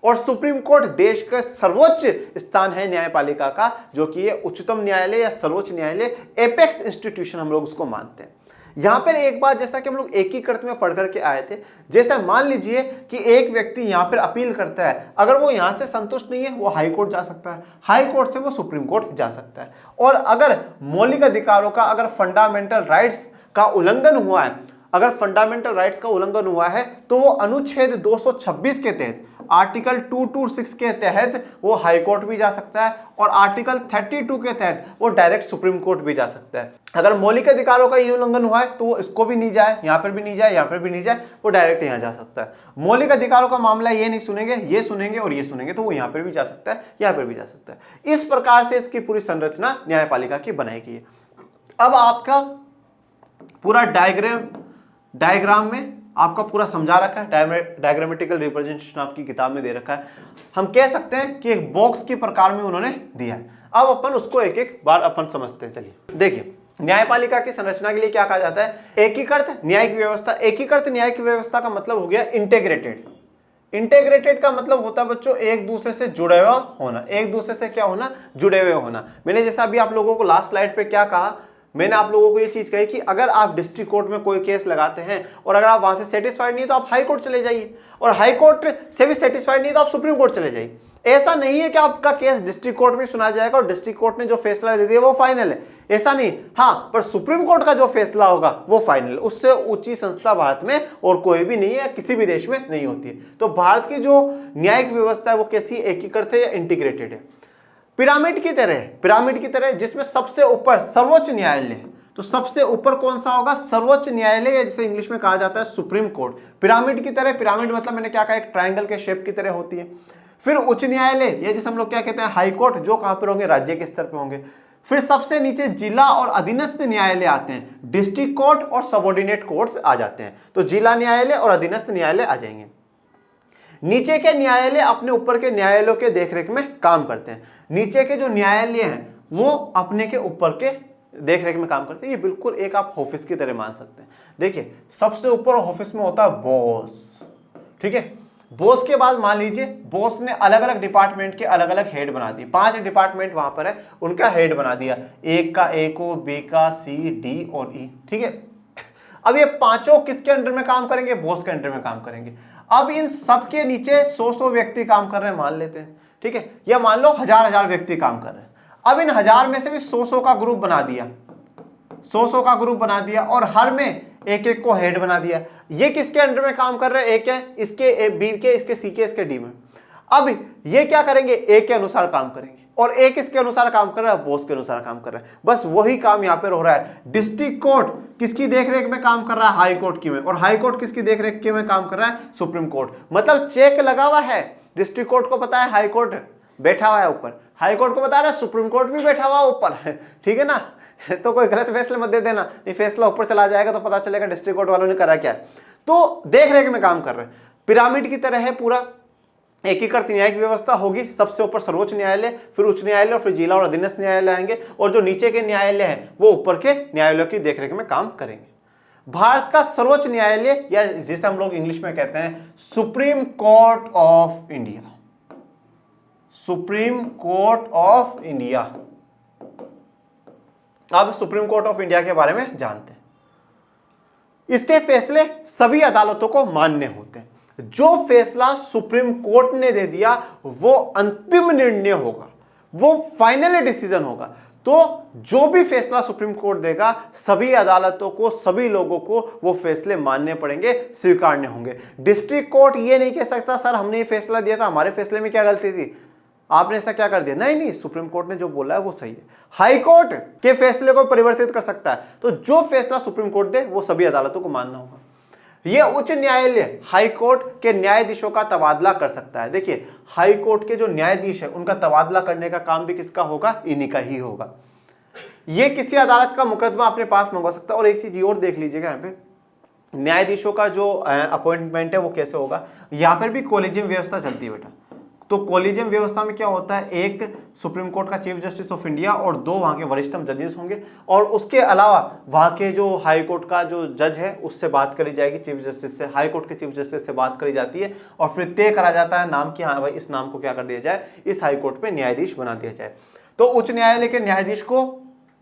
और सुप्रीम कोर्ट देश का सर्वोच्च स्थान है न्यायपालिका का, जो कि ये उच्चतम न्यायालय या सर्वोच्च न्यायालय, एपेक्स इंस्टीट्यूशन हम लोग उसको मानते हैं। यहां पर एक बात, जैसा कि हम लोग एकीकृत में पढ़ करके आए थे, जैसा मान लीजिए कि एक व्यक्ति यहां पर अपील करता है, अगर वो यहां से संतुष्ट नहीं है वो हाई कोर्ट जा सकता है, हाई कोर्ट से वो सुप्रीम कोर्ट जा सकता है। और अगर मौलिक अधिकारों का, अगर फंडामेंटल राइट्स का उल्लंघन हुआ है, अगर फंडामेंटल राइट्स का उल्लंघन हुआ है तो वो अनुच्छेद 226 के तहत, आर्टिकल 226 के तहत वो हाई कोर्ट भी जा सकता है और आर्टिकल 32 के तहत वो डायरेक्ट सुप्रीम कोर्ट भी जा सकता है। अगर मौलिक अधिकारों का ये उल्लंघन हुआ है तो वो इसको भी नहीं जाए, यहां पर भी नहीं जाए, यहां पर भी नहीं जाए, वो डायरेक्ट यहां जा सकता है। मौलिक अधिकारों का मामला ये नहीं सुनेंगे, ये सुनेंगे और ये सुनेंगे, तो वो यहां पर भी जा सकता है, यहां पर भी जा सकता है। इस प्रकार से इसकी पूरी संरचना न्यायपालिका की बनाई गई है। अब आपका पूरा डायग्राम में आपका पूरा समझा रखा है, डायग्रामेटिकल रिप्रेजेंटेशन आपकी किताब में दे रखा है। हम कह सकते हैं कि एक बॉक्स के प्रकार में उन्होंने दिया है। अब अपन उसको एक एक बार अपन समझते हैं। चलिए देखिए, न्यायपालिका की संरचना के लिए क्या कहा जाता है? एकीकृत न्यायिक व्यवस्था। एकीकृत न्यायिक व्यवस्था का मतलब हो गया इंटीग्रेटेड। इंटीग्रेटेड का मतलब होता है बच्चों एक दूसरे से जुड़े हुआ होना, एक दूसरे से क्या होना? जुड़े हुए होना। मैंने जैसा अभी आप लोगों को लास्ट स्लाइड पे क्या कहा, मैंने आप लोगों को ये चीज कही कि अगर आप डिस्ट्रिक्ट कोर्ट में कोई केस लगाते हैं और अगर आप वहां से सेटिस्फाइड नहीं है तो आप हाई कोर्ट चले जाइए, और हाई कोर्ट से भी सेटिस्फाइड नहीं है तो आप सुप्रीम कोर्ट चले जाइए। ऐसा नहीं है कि आपका केस डिस्ट्रिक्ट कोर्ट में सुना जाएगा और डिस्ट्रिक्ट कोर्ट ने जो फैसला दे दिया वो फाइनल है, ऐसा नहीं। हाँ, पर सुप्रीम कोर्ट का जो फैसला होगा वो फाइनल, उससे ऊंची संस्था भारत में और कोई भी नहीं है, किसी भी देश में नहीं होती है। तो भारत की जो न्यायिक व्यवस्था है वो कैसी? एकीकृत है या इंटीग्रेटेड है? पिरामिड की तरह जिसमें सबसे ऊपर सर्वोच्च न्यायालय है। तो सबसे ऊपर कौन सा होगा? सर्वोच्च न्यायालय, या जिसे इंग्लिश में कहा जाता है सुप्रीम कोर्ट। पिरामिड की तरह, पिरामिड मतलब मैंने क्या कहा, एक ट्रायंगल के शेप की तरह होती है। फिर उच्च न्यायालय, या जिसे हम लोग क्या कहते हैं हाई कोर्ट, जो कहां पर होंगे? राज्य के स्तर पर होंगे। फिर सबसे नीचे जिला और अधीनस्थ न्यायालय आते हैं, डिस्ट्रिक्ट कोर्ट और सबऑर्डिनेट कोर्ट्स आ जाते हैं। तो जिला न्यायालय और अधीनस्थ न्यायालय आ जाएंगे। नीचे के न्यायालय अपने ऊपर के न्यायालयों के देखरेख में काम करते हैं। नीचे के जो न्यायालय हैं वो अपने के ऊपर के देखरेख में काम करते हैं। ये बिल्कुल एक आप ऑफिस की तरह मान सकते हैं। देखिए, सबसे ऊपर ऑफिस में होता है बॉस, ठीक है। बॉस के बाद मान लीजिए बॉस ने अलग अलग डिपार्टमेंट के अलग अलग हेड बना दिए। 5 डिपार्टमेंट वहां पर है, उनका हेड बना दिया। एक का ए को, बी का, सी, डी और ई, ठीक है। अब ये पांचों किसके अंडर में काम करेंगे? बॉस के अंडर में काम करेंगे। अब इन सब के नीचे 100 व्यक्ति काम कर रहे हैं मान लेते हैं, ठीक है, या मान लो 1000 व्यक्ति काम कर रहे हैं। अब इन 1000 में से भी 100 का ग्रुप बना दिया, 100 का ग्रुप बना दिया और हर में एक एक को हेड बना दिया। ये किसके अंडर में काम कर रहे हैं? एक है इसके बी के, इसके सी के, इसके डी में। अब ये क्या करेंगे? एक के अनुसार काम करेंगे, और एक इसके अनुसार काम कर रहा है, बॉस के अनुसार काम कर रहा है। बस वही काम यहां पर हो रहा है। डिस्ट्रिक्ट कोर्ट किसकी देखरेख में काम कर रहा है? हाई कोर्ट की में। और हाई कोर्ट किसकी देखरेख के में काम कर रहा है? Supreme court. मतलब चेक लगा हुआ है। डिस्ट्रिक्ट कोर्ट को पता है हाई कोर्ट बैठा हुआ है ऊपर, हाई कोर्ट को बता रहा है सुप्रीम कोर्ट भी बैठा हुआ ऊपर है, ठीक है ना। तो कोई गलत फैसले मत दे देना, ये फैसला ऊपर चला जाएगा तो पता चलेगा डिस्ट्रिक्ट कोर्ट वालों ने करा क्या है। तो देखरेख में काम कर रहे हैं। पिरामिड की तरह है पूरा। एकीकृत न्यायिक व्यवस्था होगी, सबसे ऊपर सर्वोच्च न्यायालय, फिर उच्च न्यायालय और फिर जिला और अधीनस्थ न्यायालय आएंगे, और जो नीचे के न्यायालय हैं वो ऊपर के न्यायालयों की देखरेख में काम करेंगे। भारत का सर्वोच्च न्यायालय, या जिसे हम लोग इंग्लिश में कहते हैं supreme court of India, supreme court of India. अब सुप्रीम कोर्ट ऑफ इंडिया के बारे में जानते हैं। इसके फैसले सभी अदालतों को मान्य होते हैं। जो फैसला सुप्रीम कोर्ट ने दे दिया वो अंतिम निर्णय होगा, वो फाइनल डिसीजन होगा। तो जो भी फैसला सुप्रीम कोर्ट देगा, सभी अदालतों को, सभी लोगों को वो फैसले मानने पड़ेंगे, स्वीकारने होंगे। डिस्ट्रिक्ट कोर्ट ये नहीं कह सकता सर हमने ये फैसला दिया था, हमारे फैसले में क्या गलती थी, आपने ऐसा क्या कर दिया। नहीं, सुप्रीम कोर्ट ने जो बोला है वो सही है। हाई कोर्ट के फैसले को परिवर्तित कर सकता है। तो जो फैसला सुप्रीम कोर्ट दे वो सभी अदालतों को मानना होगा। यह उच्च न्यायालय हाई कोर्ट के न्यायाधीशों का तबादला कर सकता है। देखिए, हाई कोर्ट के जो न्यायाधीश है उनका तबादला करने का काम भी किसका होगा? इन्हीं का ही होगा। ये किसी अदालत का मुकदमा अपने पास मंगवा सकता है। और एक चीज और देख लीजिएगा, यहाँ पे न्यायाधीशों का जो अपॉइंटमेंट है वो कैसे होगा। यहाँ पर भी कोलिजियम व्यवस्था चलती है बेटा। तो कोलिजियम व्यवस्था में क्या होता है, एक सुप्रीम कोर्ट का चीफ जस्टिस ऑफ इंडिया और 2 वहां के वरिष्ठतम जजेस होंगे, और उसके अलावा वहां के जो हाई कोर्ट का जो जज है उससे बात करी जाएगी, चीफ जस्टिस से, हाई कोर्ट के चीफ जस्टिस से बात करी जाती है, और फिर तय करा जाता है नाम की, हाँ भाई इस नाम को क्या कर दिया जाए, इस हाई कोर्ट में न्यायाधीश बना दिया जाए। तो उच्च न्यायालय के न्यायाधीश को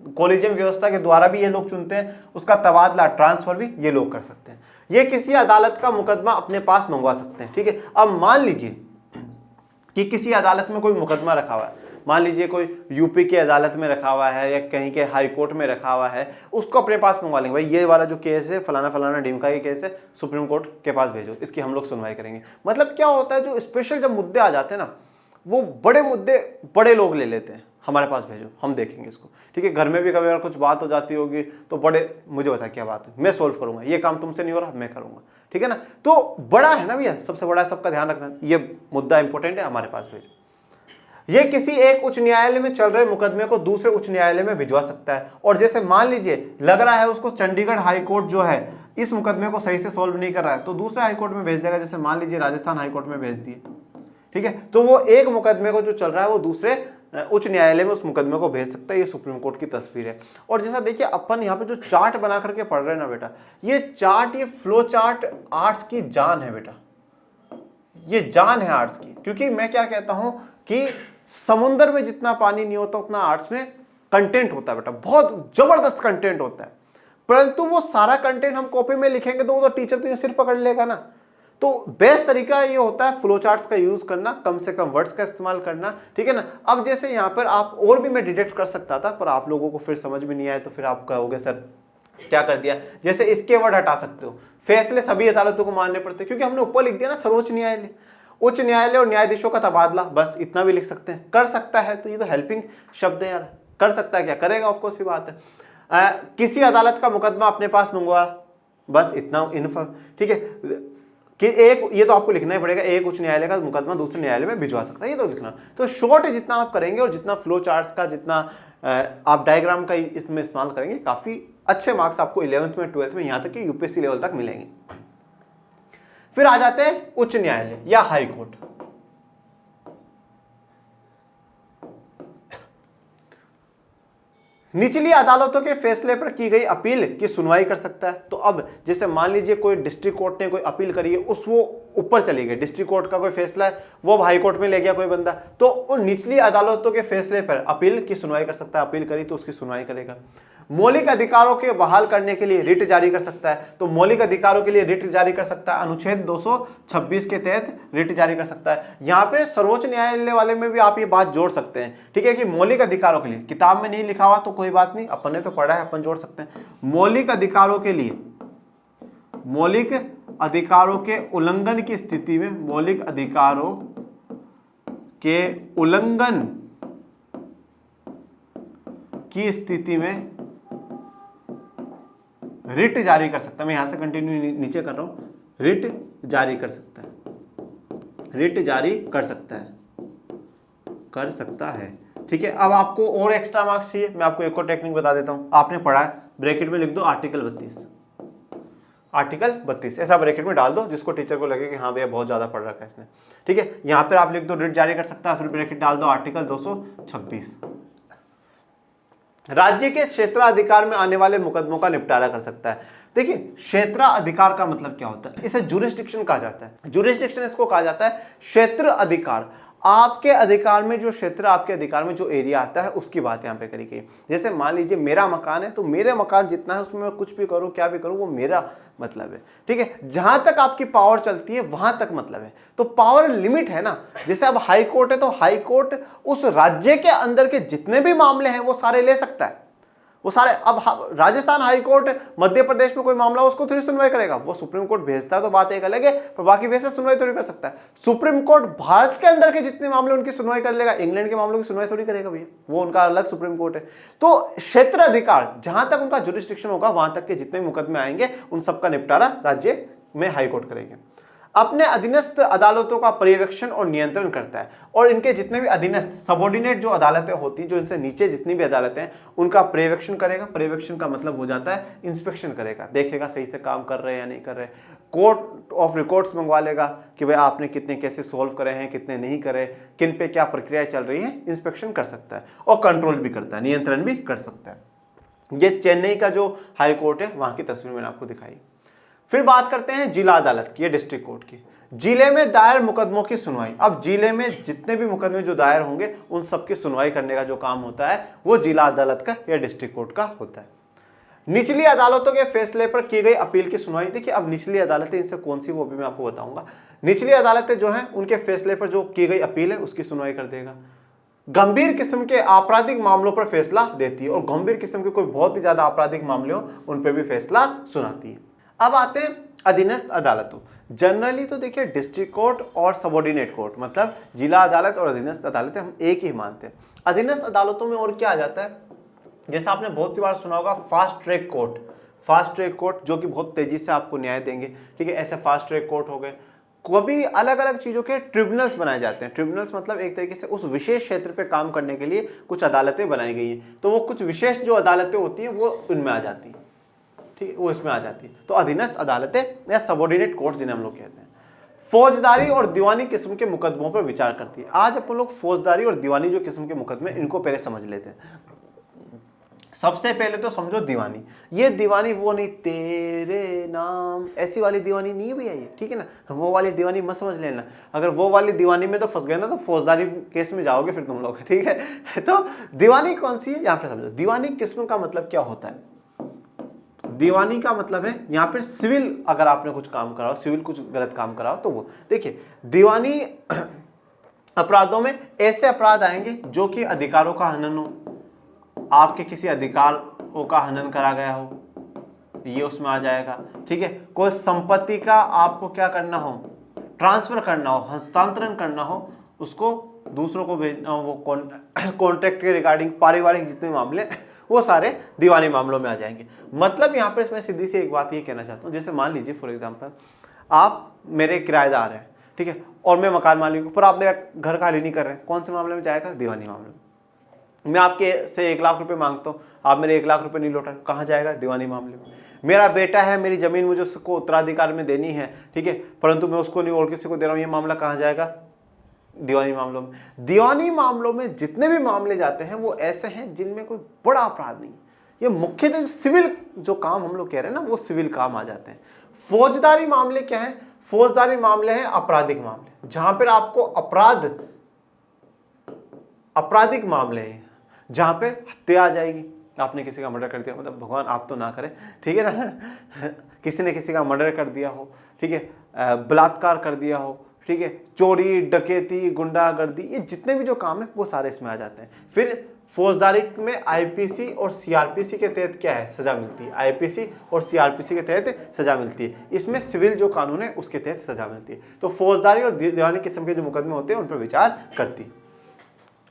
कोलिजियम व्यवस्था के द्वारा भी ये लोग चुनते हैं, उसका तबादला ट्रांसफर भी ये लोग कर सकते हैं। ये किसी अदालत का मुकदमा अपने पास मंगवा सकते हैं। ठीक है, अब मान लीजिए कि किसी अदालत में कोई मुकदमा रखा हुआ है, मान लीजिए कोई यूपी की अदालत में रखा हुआ है या कहीं के हाई कोर्ट में रखा हुआ है, उसको अपने पास मंगवा लेंगे, भाई ये वाला जो केस है फलाना फलाना ढिमका ये केस है, सुप्रीम कोर्ट के पास भेजो, इसकी हम लोग सुनवाई करेंगे। मतलब क्या होता है, जो स्पेशल जब मुद्दे आ जाते हैं ना, वो बड़े मुद्दे बड़े लोग ले लेते हैं, हमारे पास भेजो हम देखेंगे इसको। ठीक है, घर में भी कभी अगर कुछ बात हो जाती होगी तो बड़े मुझे बता क्या बात है, मैं सोल्व करूंगा, ये काम तुमसे नहीं हो रहा मैं करूंगा। ठीक है ना, तो बड़ा है ना भैया, सबसे बड़ा है, सबका ध्यान रखना, ये मुद्दा इंपॉर्टेंट है, हमारे पास भेजो। ये किसी एक उच्च न्यायालय में चल रहे मुकदमे को दूसरे उच्च न्यायालय में भिजवा सकता है। और जैसे मान लीजिए लग रहा है उसको चंडीगढ़ हाई कोर्ट जो है इस मुकदमे को सही से सोल्व नहीं कर रहा है, तो दूसरे हाई कोर्ट में भेज देगा, जैसे मान लीजिए राजस्थान हाई कोर्ट में भेज दिए। ठीक है, तो वो एक मुकदमे को जो चल रहा है वो दूसरे उच्च न्यायालय में उस मुकदमे को भेज सकता है। ये सुप्रीम कोर्ट की तस्वीर है। और जैसा देखिए अपन यहाँ पे जो चार्ट बना करके पढ़ रहे हैं ना बेटा, ये चार्ट, ये फ्लो चार्ट आर्ट्स की जान है बेटा, ये जान है आर्ट्स की। क्योंकि मैं क्या कहता हूं कि समुद्र में जितना पानी नहीं होता उतना आर्ट्स में कंटेंट होता है बेटा, बहुत जबरदस्त कंटेंट होता है। परंतु वो सारा कंटेंट हम कॉपी में लिखेंगे तो वो तो टीचर तो सिर पकड़ लेगा ना। तो बेस्ट तरीका ये होता है फ्लो चार्ट्स का यूज करना, कम से कम वर्ड्स का इस्तेमाल करना। ठीक है ना, अब जैसे यहाँ पर आप और भी मैं डिटेक्ट कर सकता था, पर आप लोगों को फिर समझ में नहीं आए तो फिर आप कहोगे सर क्या कर दिया। जैसे इसके वर्ड हटा सकते हो, फैसले सभी अदालतों को मानने पड़ते हैं, क्योंकि हमने ऊपर लिख दिया ना सर्वोच्च न्यायालय, उच्च न्यायालय और न्यायाधीशों का तबादला, बस इतना भी लिख सकते हैं। कर सकता है तो ये तो हेल्पिंग शब्द है यार, कर सकता है क्या करेगा, ऑफकोर्स ही बात है। किसी अदालत का मुकदमा अपने पास मंगवा, बस इतना इन्फॉर्म। ठीक है कि एक, ये तो आपको लिखना ही पड़ेगा, एक उच्च न्यायालय का मुकदमा दूसरे न्यायालय में भिजवा सकता है, ये तो लिखना। तो शॉर्ट जितना आप करेंगे और जितना फ्लो चार्ट्स का, जितना आप डायग्राम का इसमें इस्तेमाल करेंगे, काफी अच्छे मार्क्स आपको 11th में 12th में, यहां तक कि यूपीएससी लेवल तक मिलेंगे। फिर आ जाते हैं उच्च न्यायालय या हाई कोर्ट। निचली अदालतों के फैसले पर की गई अपील की सुनवाई कर सकता है। तो अब जैसे मान लीजिए कोई डिस्ट्रिक्ट कोर्ट ने कोई अपील करी है, उस वो ऊपर चली गई, डिस्ट्रिक्ट कोर्ट का कोई फैसला है वो हाई कोर्ट में ले गया कोई बंदा, तो उन निचली अदालतों के फैसले पर अपील की सुनवाई कर सकता है। अपील करी तो उसकी सुनवाई करेगा। मौलिक अधिकारों के बहाल करने के लिए रिट जारी कर सकता है। तो मौलिक अधिकारों के लिए रिट जारी कर सकता है, अनुच्छेद 226 के तहत रिट जारी कर सकता है। यहां पे सर्वोच्च न्यायालय वाले में भी आप ये बात जोड़ सकते हैं। ठीक है कि मौलिक अधिकारों के लिए, किताब में नहीं लिखा हुआ तो कोई बात नहीं, अपन ने तो पढ़ा है, अपन जोड़ सकते हैं। मौलिक अधिकारों के लिए, मौलिक अधिकारों के उल्लंघन की स्थिति में, मौलिक अधिकारों के उल्लंघन की स्थिति में रिट जारी कर सकता है। मैं यहां से कंटिन्यू नीचे कर रहा हूं, रिट जारी कर सकता है, रिट जारी कर सकता है, कर सकता है। ठीक है, अब आपको और एक्स्ट्रा मार्क्स चाहिए, मैं आपको एक और टेक्निक बता देता हूं। आपने पढ़ा है, ब्रैकेट में लिख दो आर्टिकल 32, आर्टिकल 32 ऐसा ब्रैकेट में डाल दो जिसको टीचर को लगे कि हाँ भैया बहुत ज्यादा पढ़ रखा है इसने। ठीक है, यहां पर आप लिख दो रिट जारी कर सकता है, फिर ब्रैकेट डाल दो आर्टिकल 226। राज्य के क्षेत्राधिकार में आने वाले मुकदमों का निपटारा कर सकता है। देखिए क्षेत्राधिकार का मतलब क्या होता है, इसे जुरिस्डिक्शन कहा जाता है। जुरिस्डिक्शन इसको कहा जाता है क्षेत्र अधिकार। आपके अधिकार में जो क्षेत्र, आपके अधिकार में जो एरिया आता है उसकी बात यहाँ पे करी गई। जैसे मान लीजिए मेरा मकान है, तो मेरे मकान जितना है उसमें मैं कुछ भी करूँ, क्या भी करूँ, वो मेरा मतलब है। ठीक है, जहां तक आपकी पावर चलती है वहां तक मतलब है। तो पावर लिमिट है ना, जैसे अब हाई कोर्ट है तो हाई कोर्ट उस राज्य के अंदर के जितने भी मामले हैं वो सारे ले सकता है, वो सारे। अब राजस्थान हाई कोर्ट मध्य प्रदेश में कोई मामला उसको थोड़ी सुनवाई करेगा, वो सुप्रीम कोर्ट भेजता है तो बात एक अलग है, पर बाकी वैसे सुनवाई थोड़ी कर सकता है। सुप्रीम कोर्ट भारत के अंदर के जितने मामले उनकी सुनवाई कर लेगा, इंग्लैंड के मामलों की सुनवाई थोड़ी करेगा भैया, वो उनका अलग सुप्रीम कोर्ट है। तो क्षेत्र अधिकार जहां तक उनका जुरिस्डिक्शन होगा वहां तक के जितने मुकदमे आएंगे उन सबका निपटारा राज्य में हाई कोर्ट करेंगे। अपने अधीनस्थ अदालतों का पर्यवेक्षण और नियंत्रण करता है और इनके जितने भी अधीनस्थ सबॉर्डिनेट जो अदालतें होती हैं, जो इनसे नीचे जितनी भी अदालतें हैं, उनका पर्यवेक्षण करेगा। पर्यवेक्षण का मतलब हो जाता है इंस्पेक्शन करेगा, देखेगा सही से काम कर रहे हैं या नहीं कर रहे। कोर्ट ऑफ रिकॉर्ड्स मंगवा लेगा कि भाई आपने कितने केसेस सोल्व करे हैं, कितने नहीं करे, किन पे क्या प्रक्रिया चल रही है, इंस्पेक्शन कर सकता है और कंट्रोल भी करता है, नियंत्रण भी कर सकता है। ये चेन्नई का जो हाई कोर्ट है वहां की तस्वीर मैंने आपको दिखाई। फिर बात करते हैं जिला अदालत की, डिस्ट्रिक्ट कोर्ट की। जिले में दायर मुकदमों की सुनवाई। अब जिले में जितने भी मुकदमे जो दायर होंगे उन सब की सुनवाई करने का जो काम होता है वो जिला अदालत का या डिस्ट्रिक्ट कोर्ट का होता है। निचली अदालतों के फैसले पर की गई अपील की सुनवाई। देखिए अब निचली अदालतें इनसे कौन सी वो भी मैं आपको बताऊंगा। निचली अदालतें जो हैं उनके फैसले पर जो की गई अपील है उसकी सुनवाई कर देगा। गंभीर किस्म के आपराधिक मामलों पर फैसला देती है और गंभीर किस्म के कोई बहुत ही ज्यादा आपराधिक मामले हो उन पर भी फैसला सुनाती है। अब आते हैं अधीनस्थ अदालतों। जनरली तो देखिए डिस्ट्रिक्ट कोर्ट और सबऑर्डिनेट कोर्ट मतलब जिला अदालत और अधीनस्थ अदालतें हम एक ही मानते हैं। अधीनस्थ अदालतों में और क्या आ जाता है, जैसा आपने बहुत सी बार सुना होगा fast track court. Fast track court जो कि बहुत तेजी से आपको न्याय देंगे, ठीक है। ऐसे फास्ट ट्रैक कोर्ट हो गए। कभी अलग अलग चीज़ों के ट्रिब्यूनल्स बनाए जाते हैं। ट्रिब्यूनल्स मतलब एक तरीके से उस विशेष क्षेत्र पे काम करने के लिए कुछ अदालतें बनाई गई हैं, तो वो कुछ विशेष जो अदालतें होती हैं वो उनमें आ जाती हैं, ठीक है, वो इसमें आ जाती है। तो अधीनस्थ अदालतें या सबऑर्डिनेट कोर्ट जिन्हें हम लोग कहते हैं। फौजदारी और दीवानी किस्म के मुकदमों पर विचार करती है। आज अपन लोग फौजदारी और दीवानी जो किस्म के मुकदमे इनको पहले समझ लेते हैं। सबसे पहले तो समझो दीवानी। ये दीवानी वो नहीं तेरे नाम ऐसी वाली दीवानी नहीं है भैया ये, ठीक है ना। वो वाली दीवानी मत समझ लेना। अगर वो वाली दीवानी में तो फंस गए ना तो फौजदारी केस में जाओगे फिर तुम लोग, ठीक है। तो दीवानी कौन सी है यहाँ पे समझो। दीवानी किस्म का मतलब क्या होता है। दीवानी का मतलब है यहाँ पे सिविल, अगर आपने कुछ काम कराओ, सिविल कुछ गलत काम कराओ तो वो देखिए दीवानी अपराधों में ऐसे अपराध आएंगे जो कि अधिकारों का हनन हो, आपके किसी अधिकारों का हनन करा गया हो, ये उसमें आ जाएगा, ठीक है। कोई संपत्ति का आपको क्या करना हो, ट्रांसफर करना हो, हस्तांतरण करना हो, उसको दूसरों को भेजना हो, वो कॉन्ट्रैक्ट के रिगार्डिंग पारिवारिक जितने मामले वो सारे दीवानी मामलों में आ जाएंगे। मतलब यहाँ पर मैं सीधी सी एक बात ये कहना चाहता हूँ, जैसे मान लीजिए फॉर एग्जांपल आप मेरे किराएदार हैं, ठीक है, और मैं मकान मालिक हूँ, पर आप मेरा घर खाली नहीं कर रहे हैं, कौन से मामले में जाएगा, दीवानी मामले में। मैं आपके से 1 लाख रुपए मांगता हूँ, आप मेरे 1 लाख रुपए नहीं लौटा, कहाँ जाएगा, दीवानी मामले में। मेरा बेटा है, मेरी जमीन मुझे उसको उत्तराधिकार में देनी है, ठीक है, परंतु मैं उसको नहीं और किसी को दे रहा हूँ, ये मामला कहाँ जाएगा, दीवानी मामलों में। दीवानी मामलों में जितने भी मामले जाते हैं वो ऐसे हैं जिनमें कोई बड़ा अपराध नहीं है। ये मुख्यतः सिविल जो काम हम लोग कह रहे हैं ना वो सिविल काम आ जाते हैं। फौजदारी मामले क्या है, फौजदारी मामले हैं आपराधिक मामले, जहां पर आपको आपराधिक मामले हैं, जहां पे हत्या आ जाएगी। आपने किसी का मर्डर कर दिया, मतलब भगवान आप तो ना करें, ठीक है ना, किसी ने किसी का मर्डर कर दिया हो, ठीक है, बलात्कार कर दिया हो, ठीक है, चोरी डकैती गुंडागर्दी, ये जितने भी जो काम है वो सारे इसमें आ जाते हैं। फिर फौजदारी में आईपीसी और सीआरपीसी के तहत क्या है, सजा मिलती है। आईपीसी और सीआरपीसी के तहत सजा मिलती है। इसमें सिविल जो कानून है उसके तहत सजा मिलती है। तो फौजदारी और दीवानी किस्म के जो मुकदमे होते हैं उन पर विचार करती है।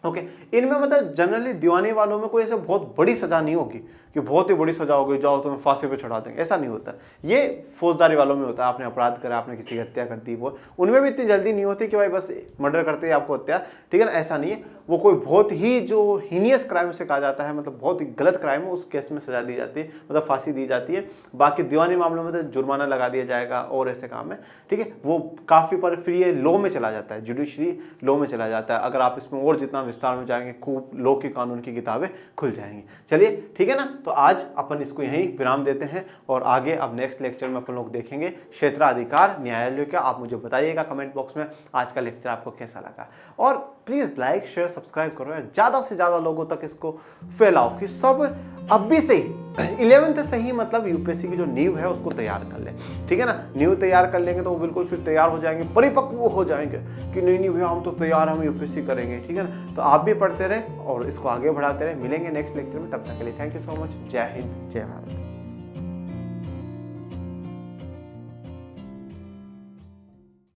ओके, इनमें मतलब जनरली दीवानी वालों में कोई ऐसे बहुत बड़ी सजा नहीं होगी कि बहुत ही बड़ी सजा होगी, जाओ तुम्हें फांसी पे चढ़ा देंगे, ऐसा नहीं होता। ये फौजदारी वालों में होता है, आपने अपराध करा, आपने किसी की हत्या कर दी, वो उनमें भी इतनी जल्दी नहीं होती कि भाई बस मर्डर करते ही आपको हत्या, ठीक है ना, ऐसा नहीं है। वो कोई बहुत ही जो हीनियस क्राइम से कहा जाता है, मतलब बहुत ही गलत क्राइम है, उस केस में सजा दी जाती है, मतलब फांसी दी जाती है। बाकी दीवानी मामलों में तो जुर्माना लगा दिया जाएगा और ऐसे काम है, ठीक है, वो काफ़ी पर फिर ये लॉ में चला जाता है, जुडिशरी लॉ में चला जाता है। अगर आप इसमें और जितना विस्तार में जाएंगे खूब लॉ की कानून की किताबें खुल जाएंगी। चलिए ठीक है ना, तो आज अपन इसको यहीं विराम देते हैं और आगे अब नेक्स्ट लेक्चर में अपन लोग देखेंगे क्षेत्राधिकार न्यायालय का। आप मुझे बताइएगा कमेंट बॉक्स में आज का लेक्चर आपको कैसा लगा, और प्लीज़ लाइक शेयर सब्सक्राइब करो, ज़्यादा से ज़्यादा लोगों तक इसको फैलाओ कि सब अभी से ही 11th से ही मतलब यूपीएससी की जो नींव है उसको तैयार कर ले, ठीक है ना। नींव तैयार कर लेंगे तो वो बिल्कुल फिर तैयार हो जाएंगे, परिपक्व हो जाएंगे कि नहीं भैया हम तो तैयार, हम यूपीएससी करेंगे, ठीक है ना। तो आप भी पढ़ते रहे और इसको आगे बढ़ाते रहे। मिलेंगे नेक्स्ट लेक्चर में, तब तक के लिए थैंक यू सो मच। जय हिंद, जय भारत।